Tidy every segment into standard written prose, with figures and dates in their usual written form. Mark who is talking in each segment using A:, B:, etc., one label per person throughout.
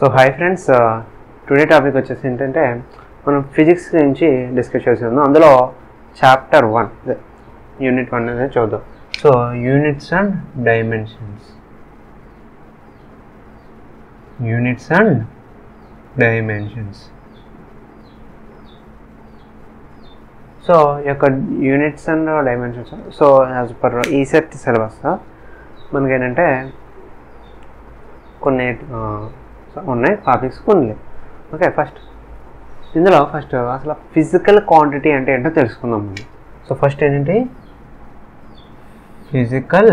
A: So hi friends, today topic వచ్చేసి ఏంటంటే మనం ఫిజిక్స్ గురించి డిస్కస్ చేస్తున్నాం. అందులో చాప్టర్ 1 యూనిట్ 1 అనేది చూద్దాం. So units and dimensions. So ఈ యొక్క units and dimensions, so as per ECET syllabus మనకి ఏంటంటే కొన్ని ఉన్నాయి టాపిక్స్, కొన్ని. ఓకే, ఇందులో ఫస్ట్ అసలు ఫిజికల్ క్వాంటిటీ అంటే ఏంటో తెలుసుకుందాం మనం. సో ఫస్ట్ ఏంటంటే physical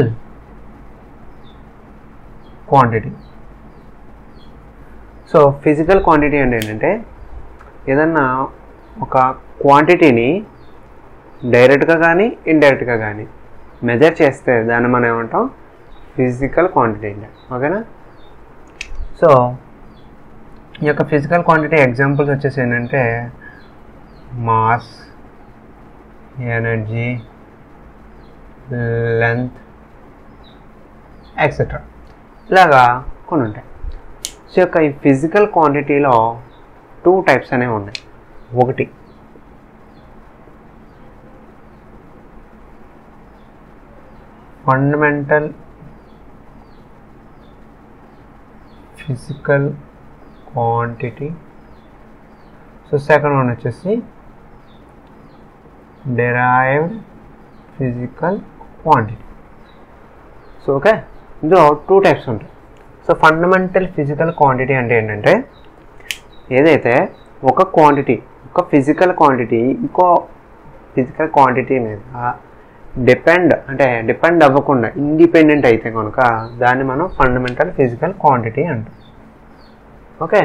A: quantity. So physical quantity అంటే ఏంటంటే ఏదన్నా ఒక క్వాంటిటీని డైరెక్ట్గా కానీ ఇండైరెక్ట్గా కానీ మెజర్ చేస్తే దాన్ని మనం ఏమంటాం, ఫిజికల్ క్వాంటిటీ అంటే. ఓకేనా? సో ఈ యొక్క ఫిజికల్ క్వాంటిటీ ఎగ్జాంపుల్స్ వచ్చేసి ఏంటంటే మాస్, ఎనర్జీ, లెంత్, ఎక్సెట్రా, ఇలాగా కొన్ని ఉంటాయి. సో యొక్క ఈ ఫిజికల్ క్వాంటిటీలో 2 టైప్స్ అనేవి ఉన్నాయి. ఒకటి fundamental physical quantity. So second one వచ్చేసి derived physical quantity. So okay, ఇందులో 2 టైప్స్ ఉంటాయి. సో ఫండమెంటల్ ఫిజికల్ క్వాంటిటీ అంటే ఏంటంటే ఏదైతే ఒక క్వాంటిటీ, ఒక ఫిజికల్ క్వాంటిటీ ఇంకో ఫిజికల్ క్వాంటిటీ మీద డిపెండ్ అవ్వకుండా ఇండిపెండెంట్ అయితే కనుక దాన్ని మనం ఫండమెంటల్ ఫిజికల్ క్వాంటిటీ అంటాం. ఓకే.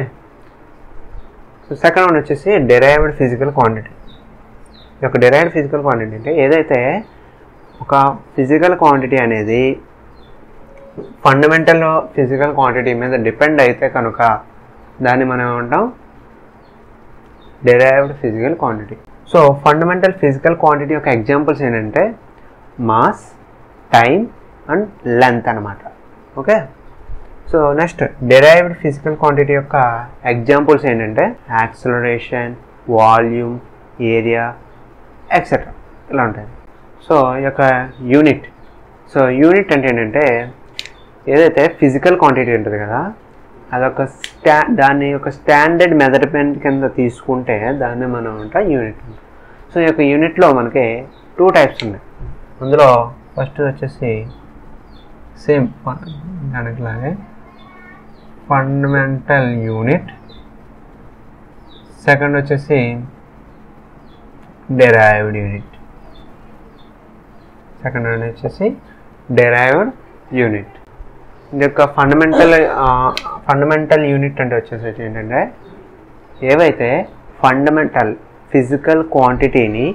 A: సో సెకండ్ వన్ వచ్చేసి డెరైవ్డ్ ఫిజికల్ క్వాంటిటీ. ఈ యొక్క డెరైవ్డ్ ఫిజికల్ క్వాంటిటీ అంటే ఏదైతే ఒక ఫిజికల్ క్వాంటిటీ అనేది ఫండమెంటల్ ఫిజికల్ క్వాంటిటీ మీద డిపెండ్ అయితే కనుక దాన్ని మనం ఏమంటాం, derived physical quantity. So fundamental physical quantity యొక్క ఎగ్జాంపుల్స్ ఏంటంటే మాస్, టైం అండ్ లెంత్ అన్నమాట. Okay. So next derived physical quantity యొక్క ఎగ్జాంపుల్స్ ఏంటంటే యాక్సిలరేషన్, వాల్యూమ్, ఏరియా, ఎక్సెట్రా, ఇలా ఉంటాయి. సో ఈ యొక్క యూనిట్. సో యూనిట్ అంటే ఏంటంటే ఏదైతే ఫిజికల్ క్వాంటిటీ ఉంటుంది కదా, అదొక దాన్ని ఒక స్టాండర్డ్ మెజర్మెంట్ కింద తీసుకుంటే దాన్ని మనం అంటాం యూనిట్. సో ఈ యొక్క యూనిట్లో మనకి 2 టైప్స్ ఉన్నాయి. అందులో ఫస్ట్ వచ్చేసి సేమ్ దానిలాగే ఫండమెంటల్ యూనిట్, సెకండ్ వచ్చేసి డెరైవ్డ్ యూనిట్. సెకండ్ వచ్చేసి డెరైవ్డ్ యూనిట్. ఇది యొక్క ఫండమెంటల్ యూనిట్ అంటే వచ్చేసి ఏంటంటే ఏవైతే ఫండమెంటల్ ఫిజికల్ క్వాంటిటీని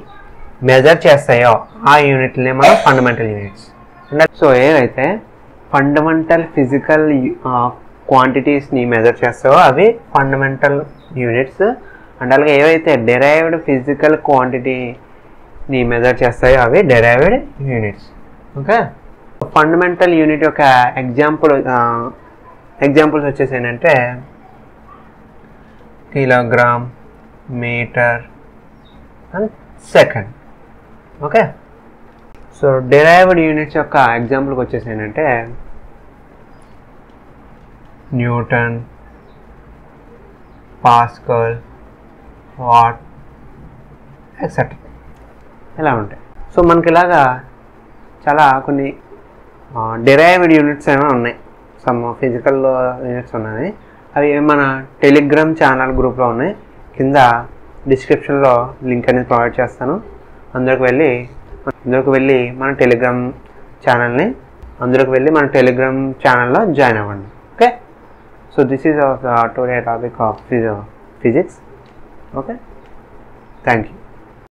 A: మెజర్ చేస్తాయో ఆ యూనిట్ని మనం ఫండమెంటల్ యూనిట్స్. సో ఏవైతే ఫండమెంటల్ ఫిజికల్ క్వాంటిటీస్ని మెజర్ చేస్తాయో అవి ఫండమెంటల్ యూనిట్స్. అండ్ అలాగే ఏవైతే డెరైవ్డ్ ఫిజికల్ క్వాంటిటీని మెజర్ చేస్తాయో అవి derived units. Okay. Fundamental unit యొక్క ఎగ్జాంపుల్స్ వచ్చేసి ఏంటంటే kilogram, metre and second. Okay. So derived units యొక్క ఎగ్జాంపుల్కి వచ్చేసి ఏంటంటే న్యూటన్, పాస్కల్, వాట్, ఎక్సెట్రా, ఇలా ఉంటాయి. సో మనకి ఇలాగా చాలా కొన్ని డెరైవ్డ్ యూనిట్స్ ఏమైనా ఉన్నాయి, సమ్ ఫిజికల్ యూనిట్స్ ఉన్నాయి. అవి మన టెలిగ్రామ్ ఛానల్ గ్రూప్లో ఉన్నాయి. కింద డిస్క్రిప్షన్లో లింక్ అనేది ప్రొవైడ్ చేస్తాను. అందులోకి వెళ్ళి మన టెలిగ్రామ్ ఛానల్లో జాయిన్ అవ్వండి. Okay. So this is our today topic of physics. Okay, thank you.